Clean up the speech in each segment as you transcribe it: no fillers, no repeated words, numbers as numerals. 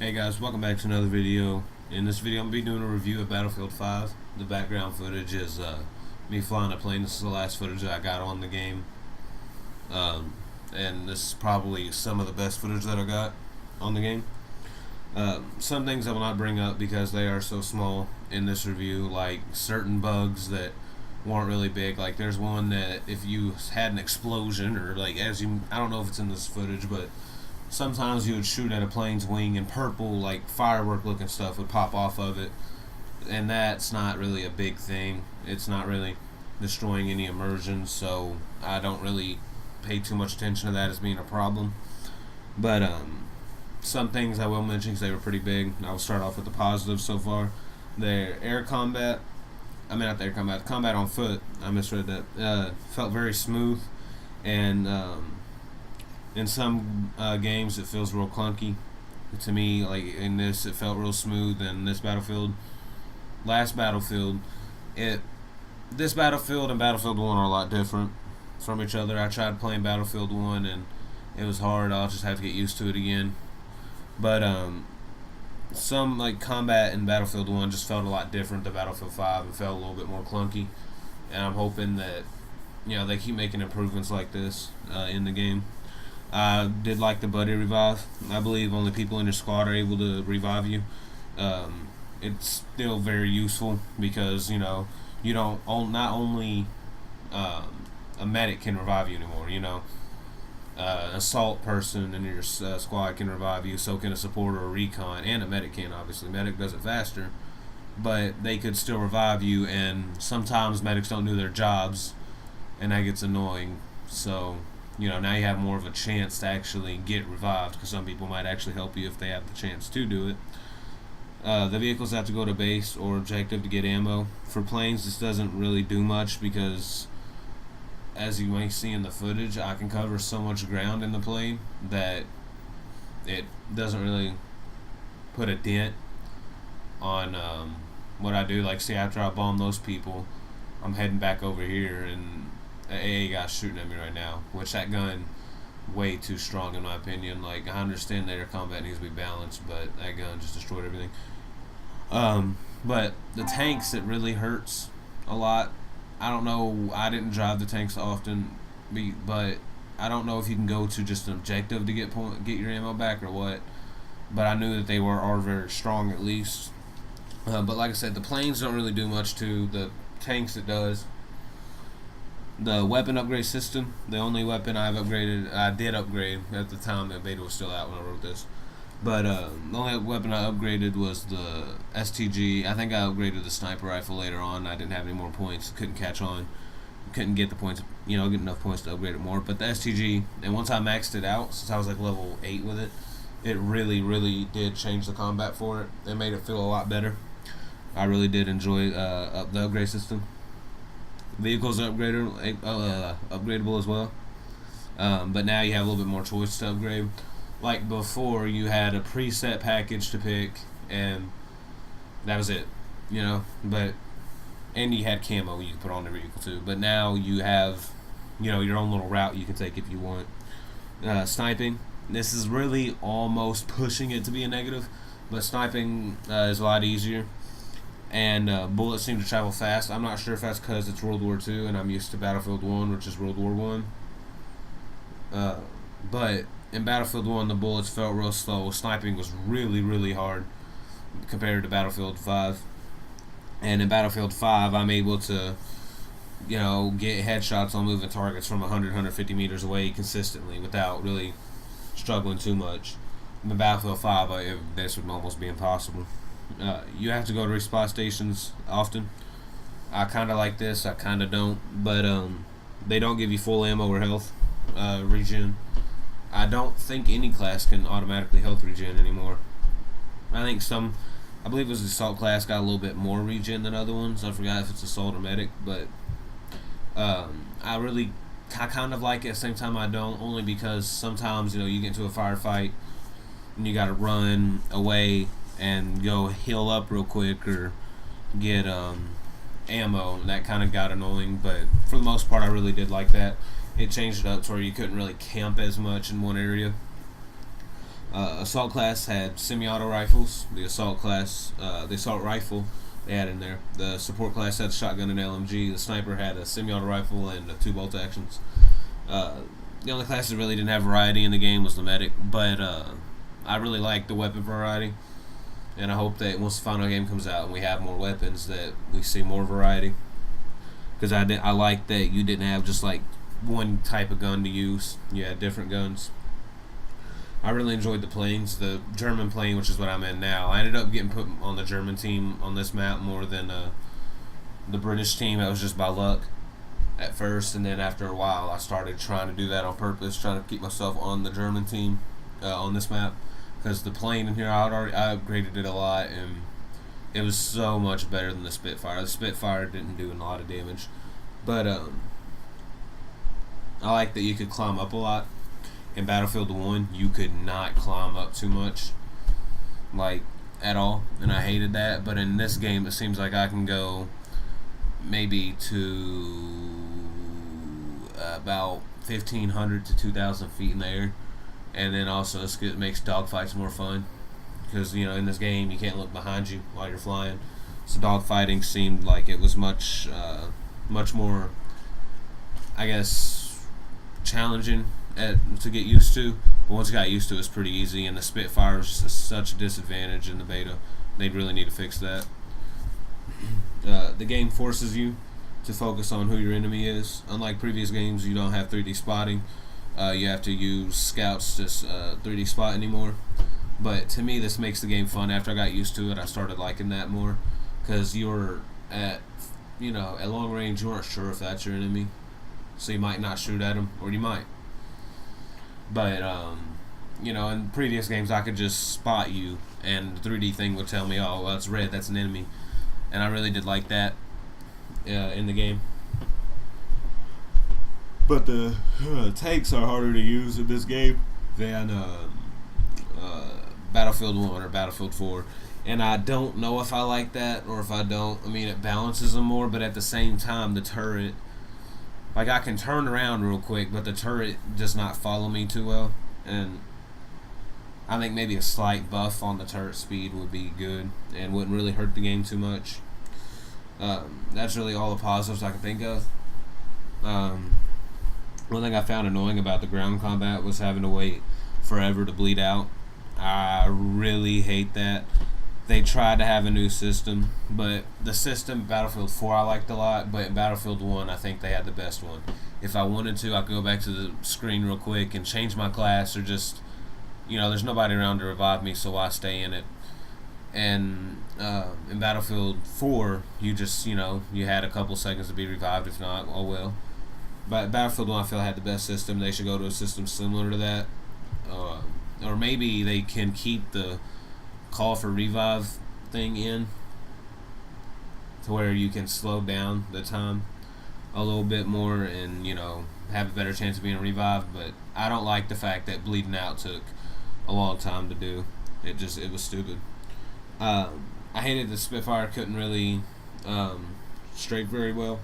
Hey guys, welcome back to another video. In this video I'm going to be doing a review of Battlefield 5. The background footage is me flying a plane. This is the last footage that I got on the game. And this is probably some of the best footage that I got on the game. Some things I will not bring up because they are so small in this review, like certain bugs that weren't really big. Like there's one that if you had an explosion or like I don't know if it's in this footage, but sometimes you would shoot at a plane's wing and purple, like firework looking stuff would pop off of it. And that's not really a big thing. It's not really destroying any immersion, so I don't really pay too much attention to that as being a problem. But some things I will mention because they were pretty big. I will start off with the positives so far. The air combat, not the air combat, the combat on foot, I misread that, felt very smooth. And in some games it feels real clunky. To me, like in this, it felt real smooth. And this Battlefield, last Battlefield, this Battlefield and Battlefield 1 are a lot different from each other. I tried playing Battlefield 1 and it was hard. I'll just have to get used to it again. But some like combat in Battlefield 1 just felt a lot different to Battlefield 5 and felt a little bit more clunky. And I'm hoping that they keep making improvements like this in the game. I did like the buddy revive. I believe only people in your squad are able to revive you. It's still very useful because you don't not only a medic can revive you anymore. An assault person in your squad can revive you. So can a support or a recon, and a medic can. Obviously, medic does it faster, but they could still revive you. And sometimes medics don't do their jobs, and that gets annoying. So now you have more of a chance to actually get revived because some people might actually help you if they have the chance to do it. The vehicles have to go to base or objective to get ammo. For planes, this doesn't really do much because, as you may see in the footage, I can cover so much ground in the plane that it doesn't really put a dent on what I do. Like, see, after I bomb those people, I'm heading back over here and the AA guy's shooting at me right now, which that gun way too strong in my opinion. Like, I understand that air combat needs to be balanced, but that gun just destroyed everything. But the tanks, it really hurts a lot. I don't know, I didn't drive the tanks often, but I don't know if you can go to just an objective to get your ammo back or what, but I knew that they are very strong at least. But like I said, the planes don't really do much to the tanks. It does. The weapon upgrade system, the only weapon I did upgrade at the time that beta was still out when I wrote this. But the only weapon I upgraded was the STG. I think I upgraded the sniper rifle later on. I didn't have any more points. Couldn't catch on. Couldn't get the points, get enough points to upgrade it more. But the STG, and once I maxed it out, since I was like level 8 with it, it really, really did change the combat for it. It made it feel a lot better. I really did enjoy the upgrade system. Vehicles are upgradable as well. But now you have a little bit more choice to upgrade. Like before, you had a preset package to pick, and that was it. And you had camo you could put on the vehicle too. But now you have, your own little route you can take if you want. Sniping. This is really almost pushing it to be a negative, but sniping is a lot easier. And bullets seem to travel fast. I'm not sure if that's because it's World War II and I'm used to Battlefield 1, which is World War 1. But in Battlefield 1, the bullets felt real slow. Sniping was really, really hard compared to Battlefield 5. And in Battlefield 5, I'm able to, get headshots on moving targets from 100, 150 meters away consistently without really struggling too much. In Battlefield 5, this would almost be impossible. You have to go to respawn stations often. I kind of like this, I kind of don't, but they don't give you full ammo or health regen. I don't think any class can automatically health regen anymore. I believe it was the assault class got a little bit more regen than other ones. I forgot if it's assault or medic, but I kind of like it. At the same time I don't, only because sometimes you get into a firefight and you gotta run away and go heal up real quick or get ammo. That kind of got annoying, but for the most part I really did like that. It changed it up to where you couldn't really camp as much in one area. Assault class had semi-auto rifles. The assault rifle they had in there. The support class had a shotgun and LMG. The sniper had a semi-auto rifle and two bolt actions. The only class that really didn't have variety in the game was the medic, but I really like the weapon variety, and I hope that once the final game comes out and we have more weapons, that we see more variety. Because I like that you didn't have just like one type of gun to use. You had different guns. I really enjoyed the planes. The German plane, which is what I'm in now, I ended up getting put on the German team on this map more than the British team. That was just by luck at first, and then after a while I started trying to do that on purpose, trying to keep myself on the German team on this map, because the plane in here I upgraded it a lot, and it was so much better than the Spitfire. The Spitfire didn't do a lot of damage, but I like that you could climb up a lot. In Battlefield 1 you could not climb up too much, like at all, and I hated that. But in this game it seems like I can go maybe to about 1,500 to 2,000 feet in the air, and then also it makes dogfights more fun, because in this game you can't look behind you while you're flying, so dogfighting seemed like it was much more, I guess, challenging to get used to. But once I got used to it, it's pretty easy, and the Spitfire is just such a disadvantage in the beta. They really need to fix that. The game forces you to focus on who your enemy is. Unlike previous games, you don't have 3D spotting. You have to use scouts to 3D spot anymore. But to me, this makes the game fun. After I got used to it, I started liking that more, because you're at long range, you aren't sure if that's your enemy, so you might not shoot at them, or you might. But in previous games, I could just spot you, and the 3D thing would tell me, oh, well, it's red, that's an enemy. And I really did like that in the game. But the tanks are harder to use in this game than Battlefield 1 or Battlefield 4. And I don't know if I like that or if I don't. I mean, it balances them more, but at the same time, the turret, like, I can turn around real quick, but the turret does not follow me too well. And I think maybe a slight buff on the turret speed would be good and wouldn't really hurt the game too much. That's really all the positives I can think of. One thing I found annoying about the ground combat was having to wait forever to bleed out. I really hate that. They tried to have a new system, but the system Battlefield 4 I liked a lot, but in Battlefield 1 I think they had the best one. If I wanted to, I could go back to the screen real quick and change my class, or just, there's nobody around to revive me, so why stay in it? And in Battlefield 4, you just, you had a couple seconds to be revived. If not, oh well. But Battlefield 1 I feel had the best system. They should go to a system similar to that. Or maybe they can keep the call for revive thing in, to where you can slow down the time a little bit more and, have a better chance of being revived. But I don't like the fact that bleeding out took a long time to do. It was stupid. I hated the Spitfire couldn't really strafe very well.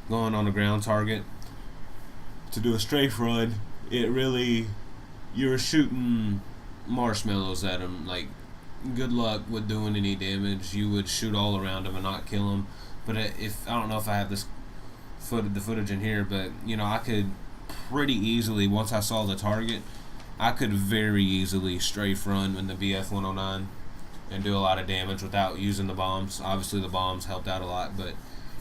Going on a ground target to do a strafe run, you were shooting marshmallows at him. Like, good luck with doing any damage. You would shoot all around him and not kill him. But I don't know if I have the footage in here, but I could pretty easily, once I saw the target, I could very easily strafe run in the BF-109 and do a lot of damage without using the bombs. Obviously the bombs helped out a lot, but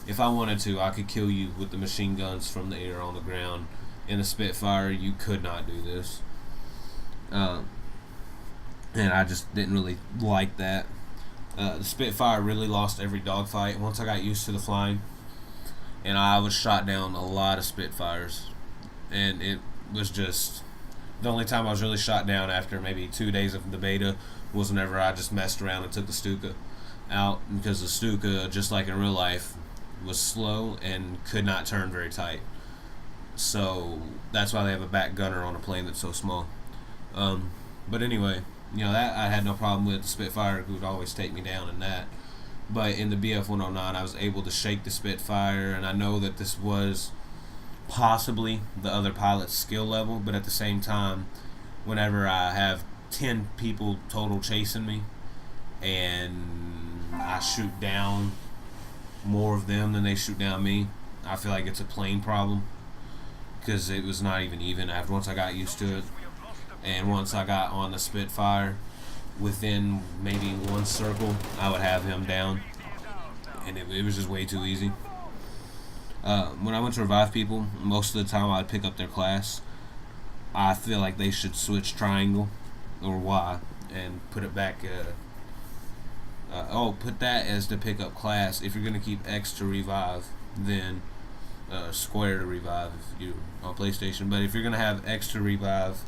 if I wanted to, I could kill you with the machine guns from the air on the ground. In the Spitfire, you could not do this. And I just didn't really like that. The Spitfire really lost every dogfight once I got used to the flying, and I was shot down a lot of Spitfires, and it was just the only time I was really shot down after maybe 2 days of the beta was whenever I just messed around and took the Stuka out, because the Stuka, just like in real life, was slow and could not turn very tight. So that's why they have a back gunner on a plane that's so small. But anyway, that I had no problem with. The Spitfire would always take me down in that. But in the BF-109, I was able to shake the Spitfire, and I know that this was possibly the other pilot's skill level, but at the same time, whenever I have 10 people total chasing me, and I shoot down more of them than they shoot down me, I feel like it's a plane problem, because it was not even after once I got used to it. And once I got on the Spitfire, within maybe one circle, I would have him down, and it was just way too easy. When I went to revive people, most of the time I'd pick up their class. I feel like they should switch triangle or Y and put it back. Put that as the pickup class. If you're gonna keep X to revive, then square to revive if you're on PlayStation. But if you're gonna have X to revive,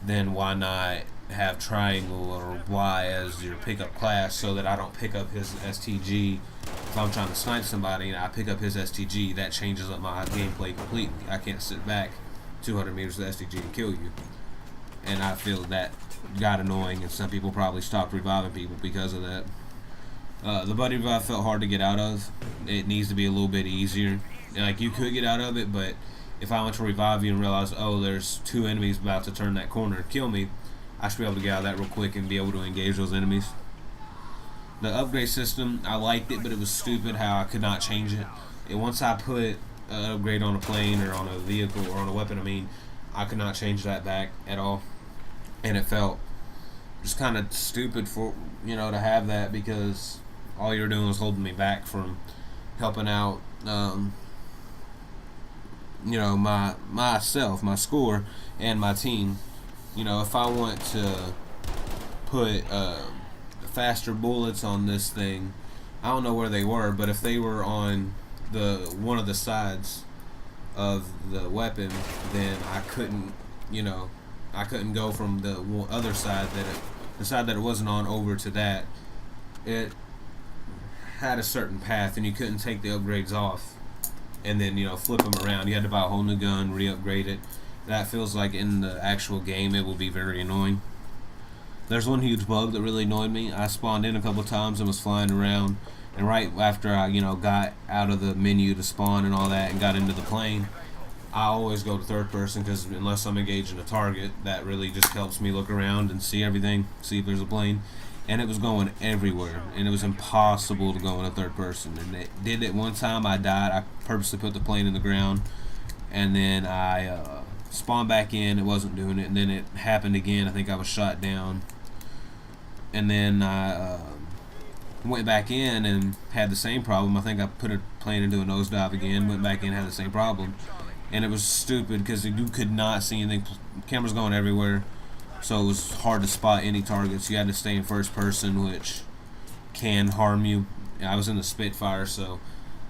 then why not have triangle or Y as your pickup class, so that I don't pick up his STG. If I'm trying to snipe somebody and I pick up his STG, that changes up my gameplay completely. I can't sit back 200 meters to STG and kill you. And I feel that got annoying, and some people probably stopped reviving people because of that. The buddy revive felt hard to get out of. It needs to be a little bit easier. Like, you could get out of it, but if I went to revive you and realize, oh, there's 2 enemies about to turn that corner and kill me, I should be able to get out of that real quick and be able to engage those enemies. The upgrade system, I liked it, but it was stupid how I could not change it. And once I put an upgrade on a plane or on a vehicle or on a weapon, I could not change that back at all. And it felt just kind of stupid for, to have that, because all you're doing is holding me back from helping out, myself, my score, and my team. If I want to put faster bullets on this thing, I don't know where they were, but if they were on one of the sides of the weapon, then I couldn't go from the other side the side that it wasn't on over to that. It had a certain path, and you couldn't take the upgrades off and then flip them around. You had to buy a whole new gun, re-upgrade it. That feels like in the actual game it will be very annoying. There's one huge bug that really annoyed me. I spawned in a couple times and was flying around, and right after I got out of the menu to spawn and all that and got into the plane, I always go to third person, because unless I'm engaging a target, that really just helps me look around and see everything, see if there's a plane. And it was going everywhere, and it was impossible to go in a third person. And it did it one time. I died. I purposely put the plane in the ground, and then I spawned back in. It wasn't doing it, and then it happened again. I think I was shot down, and then I went back in and had the same problem. I think I put a plane into a nosedive again, went back in, had the same problem. And it was stupid because you could not see anything. Cameras going everywhere, so it was hard to spot any targets. You had to stay in first person, which can harm you. I was in the Spitfire, so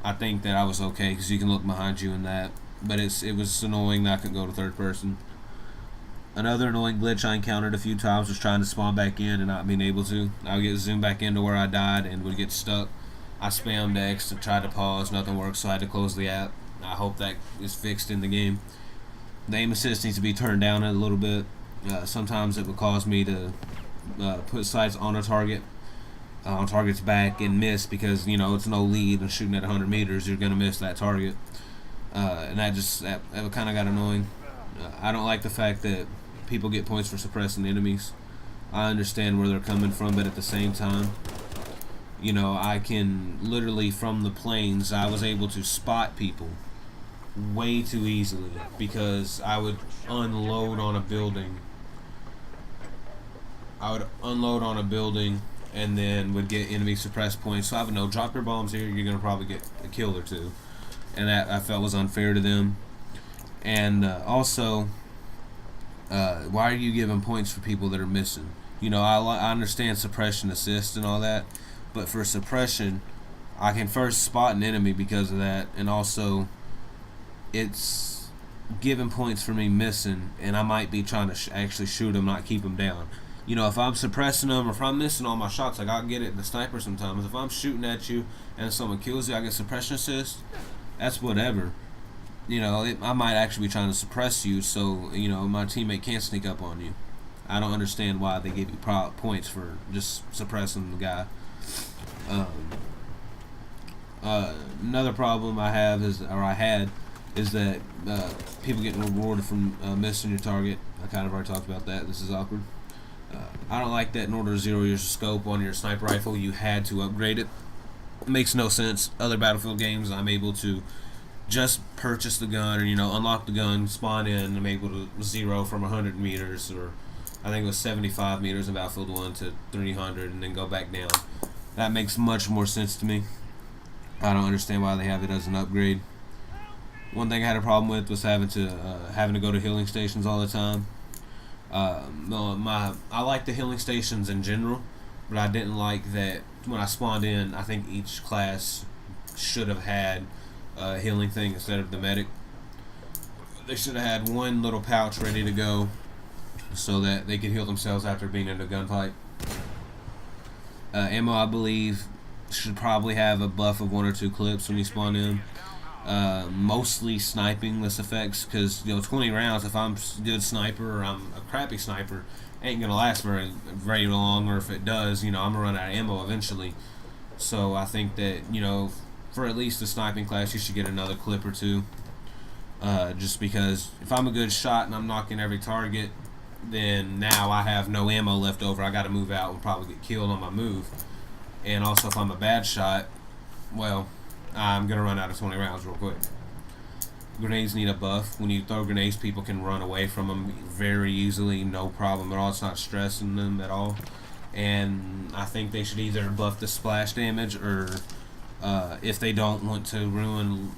I think that I was okay, because you can look behind you in that. But it was annoying that I couldn't go to third person. Another annoying glitch I encountered a few times was trying to spawn back in and not being able to. I would get zoomed back into where I died and would get stuck. I spammed X to try to pause, nothing worked, so I had to close the app. I hope that is fixed in the game. The aim assist needs to be turned down a little bit. Sometimes it would cause me to put sights on a target, on target's back, and miss, because it's no lead, and shooting at 100 meters you're gonna miss that target. And that kind of got annoying. I don't like the fact that people get points for suppressing enemies. I understand where they're coming from, but at the same time, I can literally, from the planes, I was able to spot people way too easily, because I would unload on a building. And then would get enemy suppress points. So I would know, drop your bombs here, you're gonna probably get a kill or two, and that I felt was unfair to them. And also, why are you giving points for people that are missing? I understand suppression assist and all that, but for suppression, I can first spot an enemy because of that, and also it's giving points for me missing, and I might be trying to actually shoot them, not keep them down. If I'm suppressing them, or if I'm missing all my shots, like I'll get it in the sniper sometimes. If I'm shooting at you and someone kills you, I get suppression assist. That's whatever. I might actually be trying to suppress you, so my teammate can't sneak up on you. I don't understand why they give you points for just suppressing the guy. Another problem I had is that people getting rewarded from missing your target. I kind of already talked about that. This is awkward. I don't like that in order to zero your scope on your sniper rifle, you had to upgrade it. It makes no sense. Other Battlefield games, I'm able to just purchase the gun, or unlock the gun, spawn in, and I'm able to zero from 100 meters, or I think it was 75 meters in Battlefield 1 to 300, and then go back down. That makes much more sense to me. I don't understand why they have it as an upgrade. One thing I had a problem with was having to go to healing stations all the time. I like the healing stations in general, but I didn't like that when I spawned in. I think each class should have had a healing thing instead of the medic. They should have had one little pouch ready to go so that they could heal themselves after being in a gunfight. Ammo, I believe, should probably have a buff of 1 or 2 clips when you spawn in. Mostly snipingless effects, because 20 rounds, if I'm a good sniper or I'm a crappy sniper, ain't gonna last very long, or if it does, I'm gonna run out of ammo eventually. So I think that for at least the sniping class, you should get another clip or 2. Just because if I'm a good shot and I'm knocking every target, then now I have no ammo left over. I got to move out and probably get killed on my move. And also, if I'm a bad shot, well, I'm gonna run out of 20 rounds real quick. Grenades need a buff. When you throw grenades, people can run away from them very easily, no problem at all. It's not stressing them at all. And I think they should either buff the splash damage, or if they don't want to ruin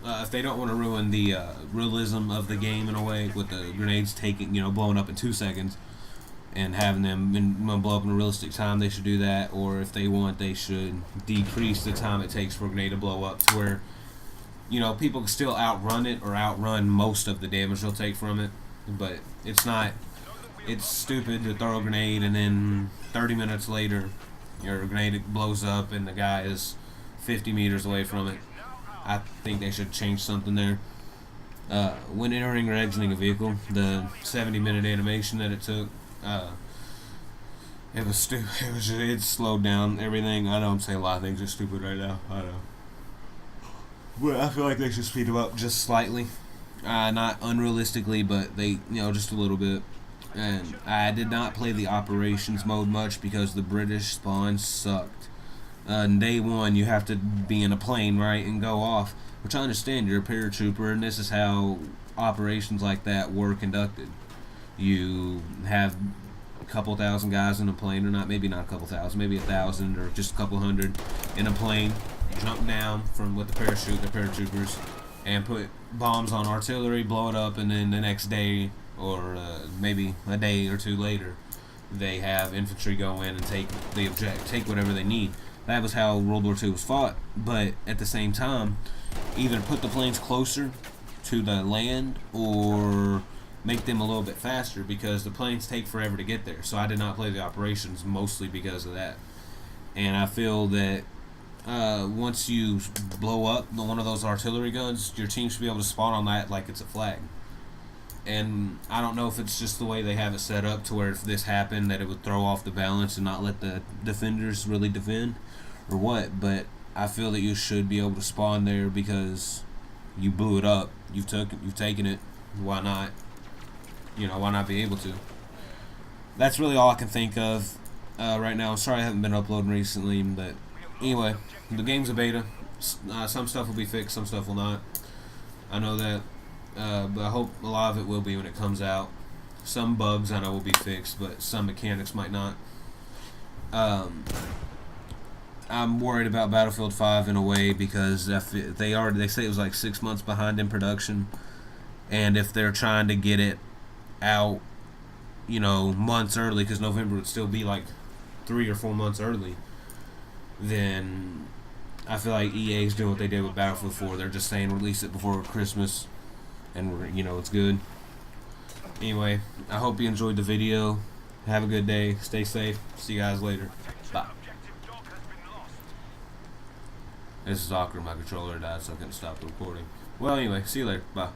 the realism of the game in a way, with the grenades blowing up in 2 seconds and having them blow up in a realistic time, they should do that. Or if they want, they should decrease the time it takes for a grenade to blow up to where people can still outrun it, or outrun most of the damage they'll take from it. But it's stupid to throw a grenade and then 30 minutes later your grenade blows up and the guy is 50 meters away from it. I think they should change something there. When entering or exiting a vehicle, the 70-minute animation that it took, it was stupid. It slowed down everything. I know I'm saying a lot of things are stupid right now. I know. But I feel like they should speed them up just slightly. Not unrealistically, but they, just a little bit. And I did not play the operations mode much because the British spawn sucked. Day 1, you have to be in a plane, right, and go off. Which I understand, you're a paratrooper, and this is how operations like that were conducted. You have a couple thousand guys in a plane, or maybe not a couple thousand, maybe 1,000 or just a couple hundred in a plane, jump down with the parachute, the paratroopers, and put bombs on artillery, blow it up, and then the next day, or maybe a day or 2 later, they have infantry go in and take whatever they need. That was how World War II was fought, but at the same time, either put the planes closer to the land or make them a little bit faster, because the planes take forever to get there. So I did not play the operations mostly because of that. And I feel that once you blow up one of those artillery guns, your team should be able to spawn on that like it's a flag. And I don't know if it's just the way they have it set up to where if this happened that it would throw off the balance and not let the defenders really defend, or what, but I feel that you should be able to spawn there because you blew it up, you've taken it, why not? Why not be able to? That's really all I can think of right now. I'm sorry I haven't been uploading recently, but anyway, the game's a beta. Some stuff will be fixed, some stuff will not. I know that, but I hope a lot of it will be when it comes out. Some bugs I know will be fixed, but some mechanics might not. I'm worried about Battlefield 5 in a way, because they say it was like 6 months behind in production, and if they're trying to get it out, months early, because November would still be like 3 or 4 months early, then I feel like EA's doing what they did with Battlefield 4. They're just saying release it before Christmas, and it's good. Anyway, I hope you enjoyed the video. Have a good day. Stay safe. See you guys later. Bye. This is awkward. My controller died, so I couldn't stop the recording. Well, anyway, see you later. Bye.